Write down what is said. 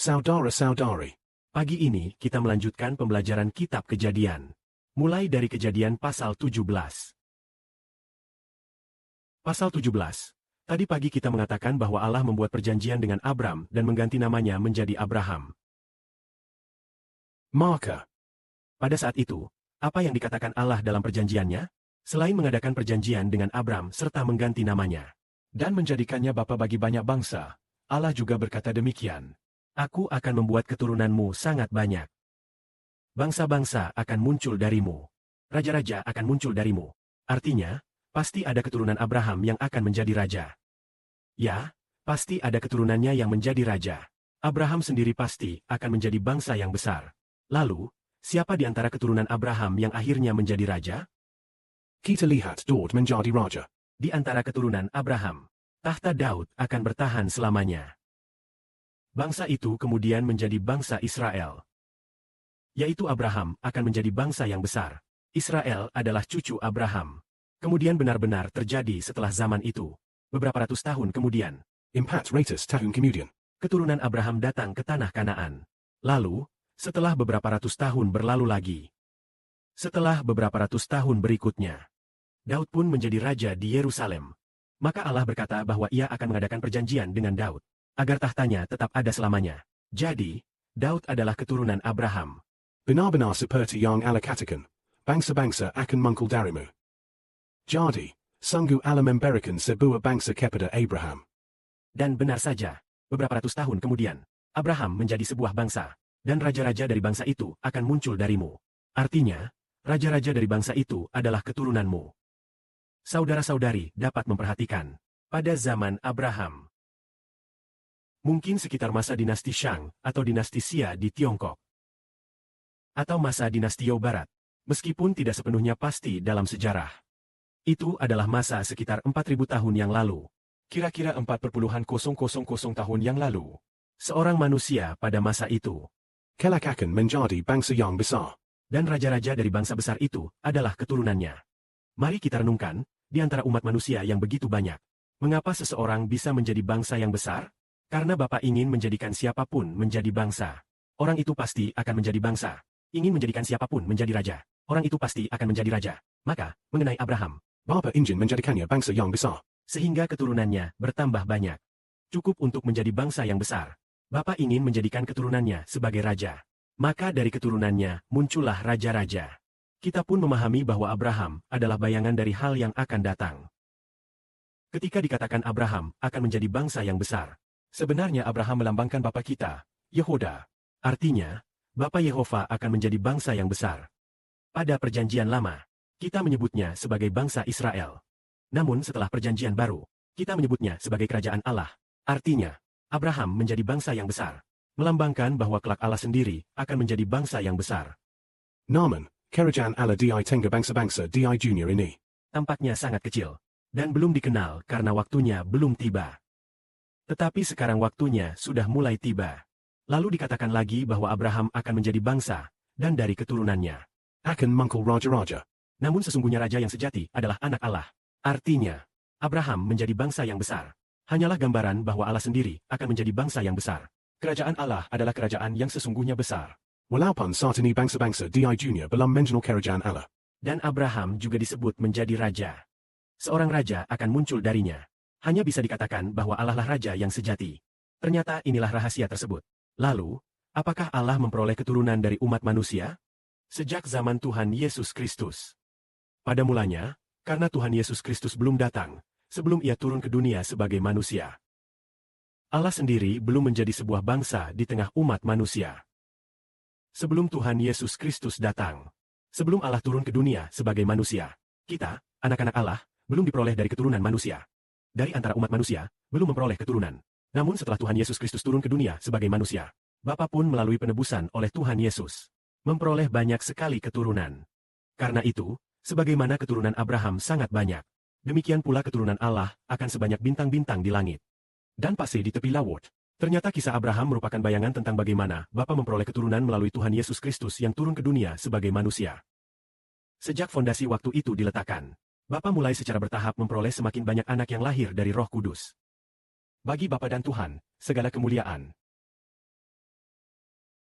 Saudara-saudari, Pagi ini kita melanjutkan pembelajaran kitab Kejadian. Mulai dari Kejadian pasal 17. Pasal 17. Tadi pagi kita mengatakan bahwa Allah membuat perjanjian dengan Abram dan mengganti namanya menjadi Abraham. maka, Pada saat itu, apa yang dikatakan Allah dalam perjanjiannya? Selain mengadakan perjanjian dengan Abram serta mengganti namanya dan menjadikannya bapa bagi banyak bangsa, Allah juga berkata demikian. Aku akan membuat keturunanmu sangat banyak. Bangsa-bangsa akan muncul darimu. Raja-raja akan muncul darimu. Artinya, pasti ada keturunan Abraham yang akan menjadi raja. Ya, pasti ada keturunannya yang menjadi raja. Abraham sendiri pasti akan menjadi bangsa yang besar. Lalu, siapa di antara keturunan Abraham yang akhirnya menjadi raja? Kita lihat Daud menjadi raja. Di antara keturunan Abraham, tahta Daud akan bertahan selamanya. Bangsa itu kemudian menjadi bangsa Israel. Yaitu Abraham akan menjadi bangsa yang besar. Israel adalah cucu Abraham. Kemudian benar-benar terjadi setelah zaman itu. Beberapa ratus tahun kemudian, 400 tahun kemudian, keturunan Abraham datang ke tanah Kanaan. Lalu, setelah beberapa ratus tahun berlalu lagi. Setelah beberapa ratus tahun berikutnya, Daud pun menjadi raja di Yerusalem. Maka Allah berkata bahwa ia akan mengadakan perjanjian dengan Daud, agar tahtanya tetap ada selamanya. Jadi, Daud adalah keturunan Abraham. benar-benar seperti yang Allah katakan, bangsa-bangsa akan mengikut darimu. Jadi, sungguh Allah memberikan sebuah bangsa kepada Abraham. Dan benar saja, beberapa ratus tahun kemudian, Abraham menjadi sebuah bangsa, dan raja-raja dari bangsa itu akan muncul darimu. Artinya, raja-raja dari bangsa itu adalah keturunanmu. Saudara-saudari dapat memperhatikan, pada zaman Abraham, mungkin sekitar masa dinasti Shang atau dinasti Xia di Tiongkok, atau masa dinasti Yao Barat, meskipun tidak sepenuhnya pasti dalam sejarah. Itu adalah masa sekitar 4.000 tahun yang lalu. Kira-kira 4,000 tahun yang lalu, Seorang manusia pada masa itu, kelak akan menjadi bangsa yang besar. dan raja-raja dari bangsa besar itu adalah keturunannya. Mari kita renungkan, di antara umat manusia yang begitu banyak, mengapa seseorang bisa menjadi bangsa yang besar? Karena Bapa ingin menjadikan siapapun menjadi bangsa. Orang itu pasti akan menjadi bangsa. Ingin menjadikan siapapun menjadi raja. Orang itu pasti akan menjadi raja. Maka, mengenai Abraham, Bapa ingin menjadikannya bangsa yang besar. sehingga keturunannya bertambah banyak. Cukup untuk menjadi bangsa yang besar. Bapa ingin menjadikan keturunannya sebagai raja. Maka dari keturunannya muncullah raja-raja. Kita pun memahami bahwa Abraham adalah bayangan dari hal yang akan datang. Ketika dikatakan Abraham akan menjadi bangsa yang besar, sebenarnya Abraham melambangkan Bapa kita, Yehoda. Artinya, Bapa Yehova akan menjadi bangsa yang besar. Pada perjanjian lama, kita menyebutnya sebagai bangsa Israel. Namun setelah perjanjian baru, kita menyebutnya sebagai kerajaan Allah. Artinya, Abraham menjadi bangsa yang besar, melambangkan bahwa kelak Allah sendiri akan menjadi bangsa yang besar. Namun, kerajaan Allah di tengah bangsa-bangsa di dunia ini Tampaknya sangat kecil, dan belum dikenal karena waktunya belum tiba. Tetapi sekarang waktunya sudah mulai tiba. Lalu dikatakan lagi bahwa Abraham akan menjadi bangsa, dan dari keturunannya akan mengikut raja-raja. namun sesungguhnya raja yang sejati adalah anak Allah. Artinya, Abraham menjadi bangsa yang besar. Hanyalah gambaran bahwa Allah sendiri akan menjadi bangsa yang besar. Kerajaan Allah adalah kerajaan yang sesungguhnya besar. Walaupun saat ini bangsa-bangsa di dunia belum mengenal kerajaan Allah. Dan Abraham juga disebut menjadi raja. Seorang raja akan muncul darinya. Hanya bisa dikatakan bahwa Allah lah raja yang sejati. Ternyata inilah rahasia tersebut. Lalu, apakah Allah memperoleh keturunan dari umat manusia? Sejak zaman Tuhan Yesus Kristus. Pada mulanya, karena Tuhan Yesus Kristus belum datang, sebelum ia turun ke dunia sebagai manusia. Allah sendiri belum menjadi sebuah bangsa di tengah umat manusia. Sebelum Tuhan Yesus Kristus datang, sebelum Allah turun ke dunia sebagai manusia, kita, anak-anak Allah, belum diperoleh dari keturunan manusia. Dari antara umat manusia, belum memperoleh keturunan. Namun setelah Tuhan Yesus Kristus turun ke dunia sebagai manusia, Bapa pun melalui penebusan oleh Tuhan Yesus, memperoleh banyak sekali keturunan. Karena itu, sebagaimana keturunan Abraham sangat banyak, demikian pula keturunan Allah akan sebanyak bintang-bintang di langit. Dan pasir di tepi laut. Ternyata kisah Abraham merupakan bayangan tentang bagaimana Bapa memperoleh keturunan melalui Tuhan Yesus Kristus yang turun ke dunia sebagai manusia. Sejak fondasi waktu itu diletakkan, Bapa mulai secara bertahap memperoleh semakin banyak anak yang lahir dari Roh Kudus. Bagi Bapa dan Tuhan, segala kemuliaan,